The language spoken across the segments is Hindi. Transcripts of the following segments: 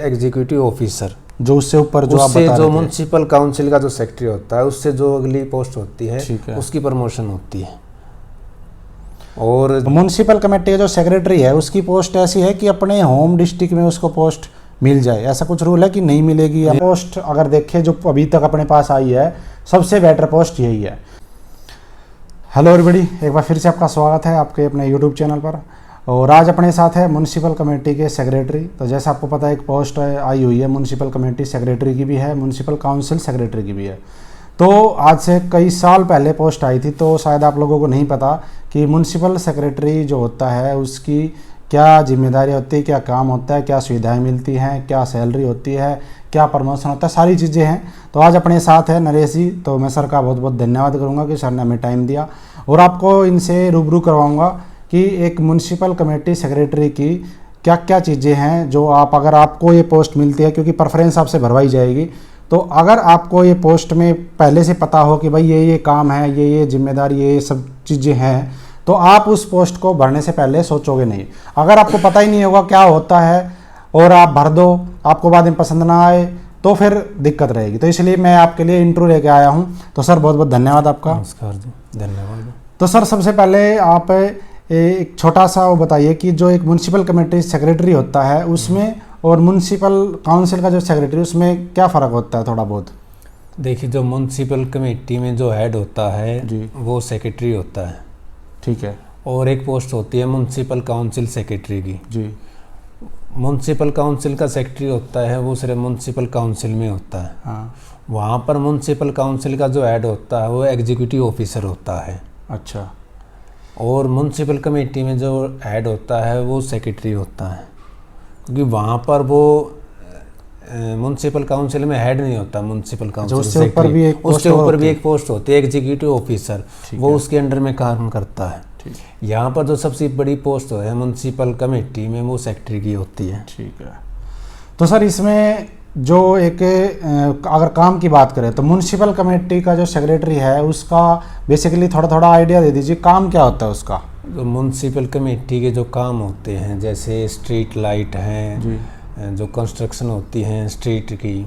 एग्जीक्यूटिव ऑफिसर, जो उससे ऊपर जो आप उससे बता जो रहे थे। म्युनिसिपल काउंसिल का जो सेक्रेटरी होता है, उससे जो अगली पोस्ट होती ठीक है है। उसकी प्रमोशन होती है। और तो म्यूनसिपल कमेटी का जो सेक्रेटरी है उसकी पोस्ट ऐसी है कि अपने होम डिस्ट्रिक्ट में उसको पोस्ट मिल जाए, ऐसा कुछ रूल है कि नहीं मिलेगी? या पोस्ट अगर देखें जो अभी तक अपने पास आई है, सबसे बेटर पोस्ट यही है। हेलो एवरीबॉडी, एक बार फिर से आपका स्वागत है आपके अपने यूट्यूब चैनल पर। और आज अपने साथ है म्यूनसिपल कमेटी के सेक्रेटरी। तो जैसा आपको पता है एक पोस्ट आई हुई है, म्यूनसिपल कमेटी सेक्रेटरी की भी है, म्यूनसिपल काउंसिल सेक्रेटरी की भी है। तो आज से कई साल पहले पोस्ट आई थी, तो शायद आप लोगों को नहीं पता कि म्यूनसिपल सेक्रेटरी जो होता है उसकी क्या जिम्मेदारी होती है, क्या काम होता है, क्या सुविधाएं मिलती हैं, क्या सैलरी होती है, क्या प्रमोशन होता है, सारी चीज़ें हैं। तो आज अपने साथ है नरेश जी। तो मैं सर का बहुत बहुत धन्यवाद करूंगा कि सर ने हमें टाइम दिया, और आपको इनसे रूबरू करवाऊंगा कि एक म्यूनसिपल कमेटी सेक्रेटरी की क्या क्या चीज़ें हैं जो आप, अगर आपको ये पोस्ट मिलती है, क्योंकि प्रेफरेंस आपसे भरवाई जाएगी, तो अगर आपको ये पोस्ट में पहले से पता हो कि भाई ये काम है, ये जिम्मेदारी, ये सब चीज़ें हैं, तो आप उस पोस्ट को भरने से पहले सोचोगे नहीं। अगर आपको पता ही नहीं होगा क्या होता है और आप भर दो, आपको बाद में पसंद ना आए, तो फिर दिक्कत रहेगी। तो इसलिए मैं आपके लिए इंटरव्यू लेके आया हूँ। तो सर बहुत बहुत धन्यवाद आपका। नमस्कार जी, धन्यवाद। तो सर सबसे पहले आप एक छोटा सा वो बताइए कि जो एक म्यूनसिपल कमेटी सेक्रेटरी होता है उसमें और म्यूनसिपल काउंसिल का जो सेक्रेटरी, उसमें क्या फ़र्क होता है थोड़ा बहुत? देखिए, जो म्युनिसिपल कमेटी में जो हेड होता है जी, वो सेक्रेटरी होता है। ठीक है और एक पोस्ट होती है म्युनिसिपल काउंसिल सेक्रेटरी की। जी। म्युनिसिपल काउंसिल का सेक्रेटरी होता है वो सिर्फ म्युनिसिपल काउंसिल में होता है। हाँ, वहाँ पर म्युनिसिपल काउंसिल का जो हेड होता है वो एग्जीक्यूटिव ऑफिसर होता है। अच्छा। और म्युनिसिपल कमेटी में जो हेड होता है वो सेक्रेटरी होता है, क्योंकि वहाँ पर वो म्युनिसिपल काउंसिल में हेड नहीं होता। म्युनिसिपल काउंसिल उससे ऊपर भी एक पोस्ट उसके ऊपर भी एक पोस्ट होती है एग्जीक्यूटिव ऑफिसर, ठीक वो है। उसके अंडर में काम करता है। ठीक यहाँ पर जो सबसे बड़ी पोस्ट है म्युनिसिपल कमेटी में वो सेक्रेटरी की होती है। ठीक है। तो सर इसमें जो एक अगर काम की बात करें तो म्यूनसिपल कमेटी का जो सेक्रेटरी है उसका बेसिकली थोड़ा थोड़ा आइडिया दे दीजिए, काम क्या होता है उसका? जो म्युनिसिपल कमेटी के जो काम होते हैं, जैसे स्ट्रीट लाइट हैं जी, जो कंस्ट्रक्शन होती हैं स्ट्रीट की,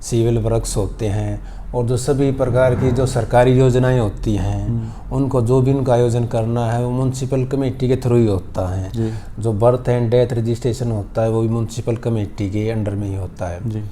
सिविल वर्क्स होते हैं, और जो सभी प्रकार की जो सरकारी योजनाएं होती हैं उनको जो भी उनका आयोजन करना है वो म्युनिसिपल कमेटी के थ्रू ही होता है। जी, जो बर्थ एंड डेथ रजिस्ट्रेशन होता है वो भी म्युनिसिपल कमेटी के अंडर में ही होता है। जी,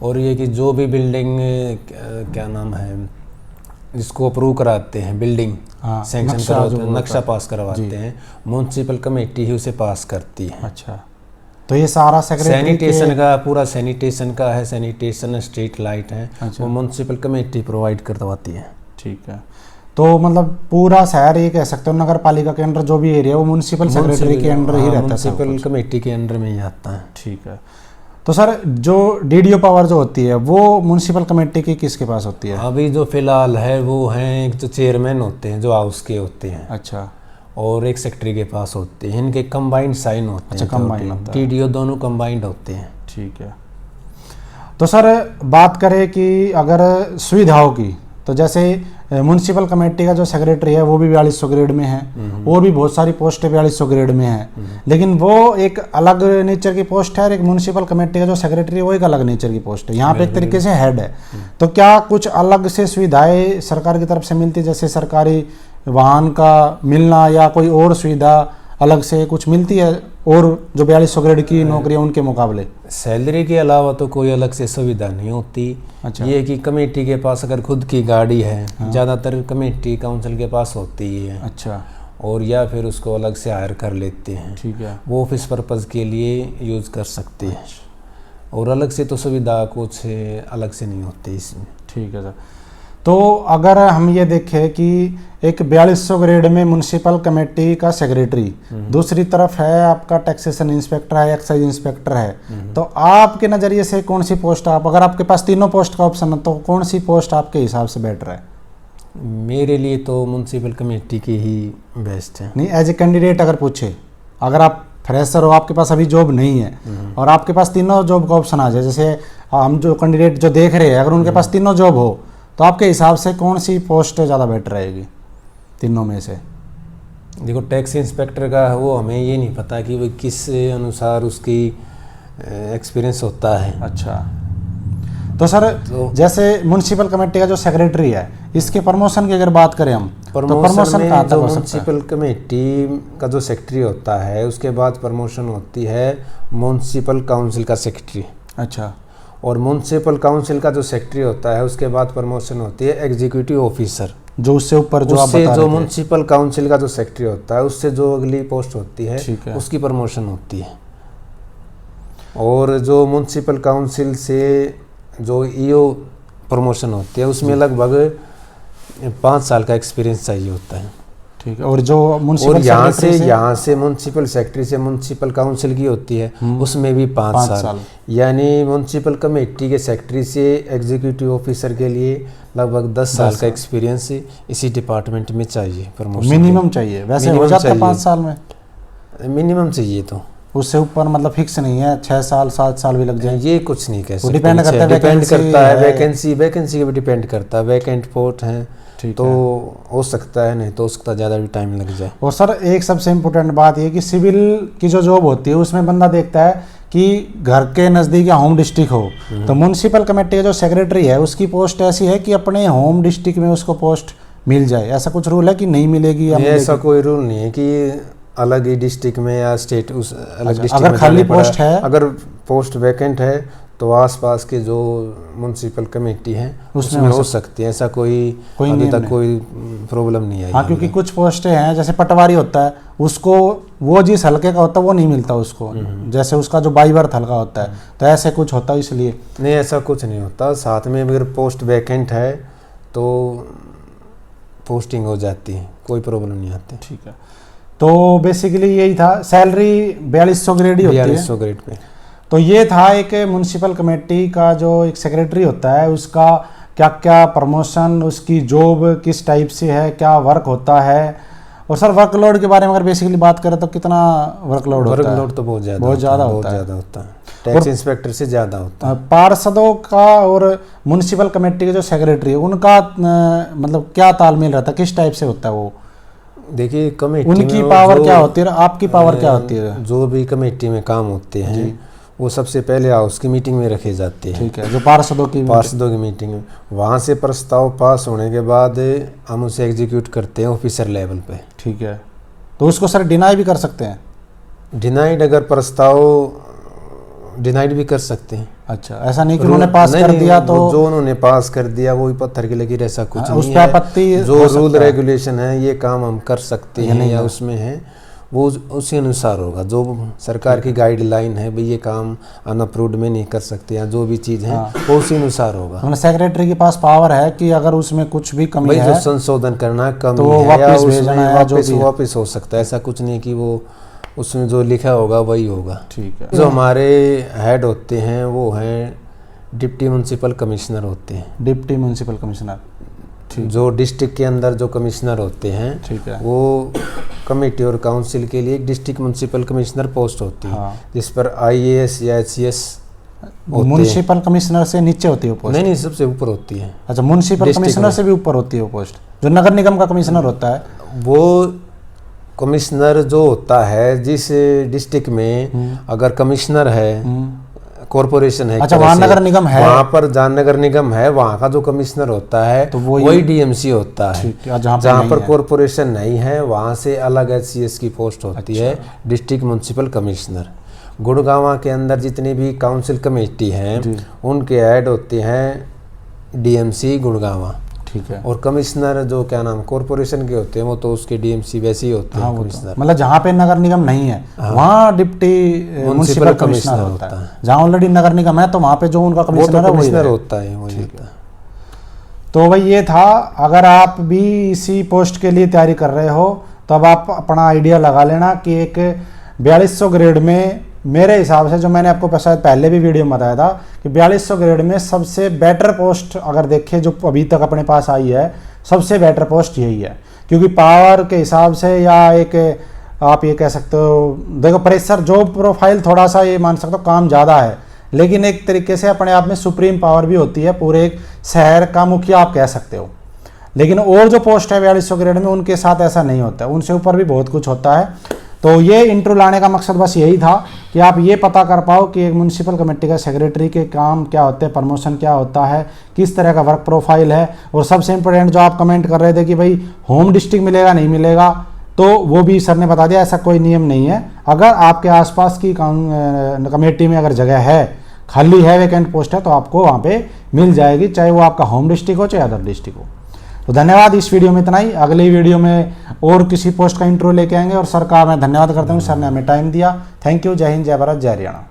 और ये कि जो भी बिल्डिंग क्या नाम है जिसको अप्रूव कराते हैं, बिल्डिंग हाँ, सैंक्शन नक्शा करवाते जो हैं, होता नक्शा है। पास करवाते हैं, म्युनिसिपल कमेटी ही उसे पास करती है। अच्छा, तो ये सारा सेक्रेटरी सैनिटेशन का पूरा सैनिटेशन का है, सैनिटेशन स्ट्रीट लाइट है, अच्छा। वो म्युनिसिपल कमेटी प्रोवाइड करवाती है। ठीक है। तो मतलब पूरा शहर ये कह सकते हो नगर पालिका के अंडर जो भी एरिया वो म्यूनसिपल सेक्रेटरी के अंडर ही रहता है, म्युनिसिपल कमेटी के अंडर में ही आता है। ठीक है। तो सर जो डीडीओ पावर जो होती है वो म्यूनसिपल कमेटी की किसके पास होती है? अभी जो फिलहाल है वो हैं एक जो चेयरमैन होते हैं जो हाउस के होते हैं, अच्छा, और एक सेक्रेटरी के पास होते हैं। इनके कंबाइंड साइन होते हैं। अच्छा, combined होता है। टीडीओ दोनों कंबाइंड होते हैं। ठीक है। तो सर बात करें कि अगर सुविधाओं की, तो जैसे म्यूनसिपल कमेटी का जो सेक्रेटरी है वो भी 4200 ग्रेड में है, और भी बहुत सारी पोस्टें 4200 ग्रेड में है, लेकिन वो एक अलग नेचर की पोस्ट है, और एक म्यूनसिपल कमेटी का जो सेक्रेटरी है वो एक अलग नेचर की पोस्ट है। यहाँ पे एक तरीके से हेड है। तो क्या कुछ अलग से सुविधाएं सरकार की तरफ से मिलती है, जैसे सरकारी वाहन का मिलना या कोई और सुविधा अलग से कुछ मिलती है, और जो 4200 ग्रेड की नौकरी है उनके मुकाबले? सैलरी के अलावा तो कोई अलग से सुविधा नहीं होती। अच्छा। ये कि कमेटी के पास अगर खुद की गाड़ी है, ज़्यादातर कमेटी काउंसिल के पास होती ही है। अच्छा, और या फिर उसको अलग से हायर कर लेते हैं, ठीक है। वो ऑफिस पर्पज़ के लिए यूज़ कर सकते हैं। और अलग से तो सुविधा कुछ अलग से नहीं होती इसमें। ठीक है सर। तो अगर हम ये देखें कि एक 4200 ग्रेड में म्यूनसिपल कमेटी का सेक्रेटरी, दूसरी तरफ है आपका टैक्सेशन इंस्पेक्टर है, एक्साइज इंस्पेक्टर है, तो आपके नज़रिए से कौन सी पोस्ट, आप अगर आपके पास तीनों पोस्ट का ऑप्शन है तो कौन सी पोस्ट आपके हिसाब से बेटर है? मेरे लिए तो म्युनिसिपल कमेटी की ही बेस्ट है। नहीं, एज ए कैंडिडेट अगर पूछे, अगर आप फ्रेशर हो, आपके पास अभी जॉब नहीं है और आपके पास तीनों जॉब का ऑप्शन आ जाए, जैसे हम जो कैंडिडेट जो देख रहे हैं अगर उनके पास तीनों जॉब हो, तो आपके हिसाब से कौन सी पोस्ट ज़्यादा बेटर रहेगी तीनों में से? देखो, टैक्स इंस्पेक्टर का वो हमें ये नहीं पता कि वो किस अनुसार उसकी एक्सपीरियंस होता है। अच्छा, तो सर जैसे म्युनिसिपल कमेटी का जो सेक्रेटरी है, इसके प्रमोशन की अगर बात करें हम, तो प्रमोशन में कहाँ तक जो हो सकता है? म्यूनसिपल कमेटी का जो सेक्रेटरी होता है उसके बाद प्रमोशन होती है म्यूनसिपल काउंसिल का सेक्रेटरी। अच्छा, और म्यूनसिपल काउंसिल का जो सेक्रेटरी होता है उसके बाद प्रमोशन होती है एग्जीक्यूटिव ऑफिसर। जो उससे ऊपर जो आप उससे बता जो रहे थे। म्यूनसिपल काउंसिल का जो सेक्रेटरी होता है उससे जो अगली पोस्ट होती है, ठीक है। उसकी प्रमोशन होती है। और जो म्यूनसिपल काउंसिल से जो ईओ प्रमोशन होती है उसमें लगभग 5 साल का एक्सपीरियंस चाहिए होता है। ठीक है। और जो और म्युनिसिपल यहाँ से म्यूनसिपल सेक्रेटरी से म्यूनसिपल काउंसिल की होती है उसमें भी 5 साल। यानी म्यूनसिपल कमेटी के सेक्रेटरी से एग्जीक्यूटिव ऑफिसर के लिए लगभग 10 साल का एक्सपीरियंस इसी डिपार्टमेंट में चाहिए प्रमोशन। मिनिमम चाहिए, वैसे हो जाता है 5 साल में मिनिमम चाहिए, तो उससे ऊपर मतलब फिक्स नहीं है, 6 साल 7 साल भी लग जाए, ये कुछ नहीं कह सकते। डिपेंड करता है, डिपेंड करता है वैकेंसी के भी डिपेंड करता है। वैकेंट पोस्ट है तो हो सकता है, नहीं तो उसका ज़्यादा भी टाइम लग जाए। और सर एक सबसे इम्पोर्टेंट बात ये कि सिविल की जो जॉब होती है उसमें बंदा देखता है कि घर के नज़दीक या होम डिस्ट्रिक्ट हो, तो म्युनिसिपल कमेटी का जो सेक्रेटरी है उसकी पोस्ट ऐसी है कि अपने होम डिस्ट्रिक्ट में उसको पोस्ट मिल जाए। ऐसा कुछ रूल है कि नहीं मिलेगी या मिलेगी? ऐसा कोई रूल नहीं है कि अलग ही डिस्ट्रिक्ट में या स्टेट उस अलग डिस्ट्रिक्ट अगर में खाली पोस्ट है, अगर पोस्ट वैकेंट है तो आसपास के जो म्यूनसिपल कमेटी है उसमें हो सकती है। ऐसा कोई अभी तक कोई प्रॉब्लम नहीं आई। हाँ, क्योंकि कुछ पोस्टें हैं जैसे पटवारी होता है उसको वो जिस हल्के का होता है वो नहीं मिलता उसको, जैसे उसका जो बाई बर्थ हल्का होता है, तो ऐसे कुछ होता है। इसलिए नहीं, ऐसा कुछ नहीं होता। साथ में अगर पोस्ट वैकेंट है तो पोस्टिंग हो जाती है, कोई प्रॉब्लम नहीं आती। ठीक है, तो बेसिकली यही था। सैलरी 4200 ग्रेड ही होती है, 4200 ग्रेड पे। तो ये था एक म्युनिसिपल कमेटी का जो एक सेक्रेटरी होता है उसका क्या क्या प्रमोशन, उसकी जॉब किस टाइप से है, क्या वर्क होता है। और सर वर्कलोड के बारे में अगर बेसिकली बात करें तो कितना वर्कलोड होता है? वर्कलोड तो बहुत ज़्यादा होता है। टैक्स इंस्पेक्टर से ज़्यादा होता है। पार्षदों का और म्युनिसिपल कमेटी के जो सेक्रेटरी है उनका मतलब क्या तालमेल रहता है, किस टाइप से होता है वो? देखिए, कमेटी उनकी पावर क्या होती है, आपकी पावर क्या होती है? जो भी कमेटी में काम होते हैं वो सबसे पहले हाउस की मीटिंग में रखे जाते हैं। ठीक है, जो पार्षदों की मीटिंग में, वहाँ से प्रस्ताव पास होने के बाद हम उसे एग्जीक्यूट करते हैं ऑफिसर लेवल पे। ठीक है, तो उसको सर डिनाई भी कर सकते हैं? डिनाइड, अगर प्रस्ताव डिनाइड भी कर सकते हैं। अच्छा, ऐसा नहीं कि उन्होंने पास कर दिया तो जो उन्होंने पास कर दिया वो ही पत्थर की लकीर, ऐसा कुछ नहीं उस पे आपत्ति जो रूल रेगुलेशन है ये काम हम कर सकते हैं या उसमें है वो उसी अनुसार होगा। जो सरकार की गाइडलाइन है भाई ये काम अनअप्रूव्ड में नहीं कर सकते या जो भी चीज़ है वो उसी अनुसार होगा। मतलब सेक्रेटरी के पास पावर है कि अगर उसमें कुछ भी कमी है जो संशोधन करना कमी तो है वापस भेजना है, वापस हो सकता है। ऐसा कुछ नहीं कि वो उसमें जो लिखा होगा वही होगा। ठीक है, जो हमारे हेड होते हैं वो हैं डिप्टी म्युनिसिपल कमिश्नर होते हैं। डिप्टी म्युनिसिपल कमिश्नर, जो डिस्ट्रिक्ट के अंदर जो कमिश्नर होते हैं, ठीक है, वो कमेटी और काउंसिल के लिए एक डिस्ट्रिक्ट म्युनिसिपल कमिश्नर पोस्ट होती है। जिस पर IAS या HCS म्युनिसिपल कमिश्नर से नीचे होती है वो पोस्ट? नहीं, सबसे ऊपर होती है। अच्छा, म्युनिसिपल कमिश्नर से भी ऊपर होती है वो पोस्ट? जो नगर निगम का कमिश्नर होता है वो कमिश्नर जो होता है जिस डिस्ट्रिक्ट में अगर कमिश्नर है, कॉर्पोरेशन है, अच्छा वहाँ नगर निगम है, वहाँ पर जहाँ नगर निगम है वहाँ का जो कमिश्नर होता है तो वही DMC होता है। जहाँ पर कॉर्पोरेशन नहीं है वहाँ से अलग HCS की पोस्ट होती है, डिस्ट्रिक्ट म्युनिसिपल कमिश्नर। गुड़गांव के अंदर जितनी भी काउंसिल कमेटी हैं उनके हेड होते हैं DMC गुड़गांव। ठीक है, और कमिश्नर जो क्या नाम कॉर्पोरेशन के होते हैं वो तो उसके DMC वैसे ही होते हैं कमिश्नर। मतलब जहाँ पे नगर निगम नहीं है वहाँ डिप्टी म्युनिसिपल कमिश्नर होता है। जहाँ ऑलरेडी नगर निगम है तो वहाँ पे जो उनका कमिश्नर होता है वही होता है। तो भाई ये था, अगर आप भी इसी पोस्ट के लिए तैयारी कर रहे हो तो अब आप अपना आइडिया लगा लेना कि एक 4200 ग्रेड में मेरे हिसाब से, जो मैंने आपको शायद पहले भी वीडियो में बताया था कि 4200 ग्रेड में सबसे बेटर पोस्ट अगर देखें जो अभी तक अपने पास आई है, सबसे बेटर पोस्ट यही है। क्योंकि पावर के हिसाब से या एक आप ये कह सकते हो, देखो प्रेशर जॉब प्रोफाइल थोड़ा सा ये मान सकते हो काम ज़्यादा है, लेकिन एक तरीके से अपने आप में सुप्रीम पावर भी होती है, पूरे एक शहर का मुखिया आप कह सकते हो। लेकिन और जो पोस्ट है 4200 ग्रेड में उनके साथ ऐसा नहीं होता है, उनसे ऊपर भी बहुत कुछ होता है। तो ये इंट्रो लाने का मकसद बस यही था कि आप ये पता कर पाओ कि एक म्यूनसिपल कमेटी का सेक्रेटरी के काम क्या होते हैं, प्रमोशन क्या होता है, किस तरह का वर्क प्रोफाइल है। और सबसे इम्पोर्टेंट जो आप कमेंट कर रहे थे कि भाई होम डिस्ट्रिक्ट मिलेगा नहीं मिलेगा, तो वो भी सर ने बता दिया ऐसा कोई नियम नहीं है। अगर आपके आसपास की कमेटी में अगर जगह है, खाली है, वैकेंट पोस्ट है, तो आपको वहाँ पे मिल जाएगी, चाहे वो आपका होम डिस्ट्रिक्ट हो चाहे अदर डिस्ट्रिक्ट हो। तो धन्यवाद, इस वीडियो में इतना ही। अगली वीडियो में और किसी पोस्ट का इंट्रो लेके आएंगे। और सर का मैं धन्यवाद करता हूँ, सर ने हमें टाइम दिया। Thank you. जय हिंद, जय भारत, जय हरियाणा।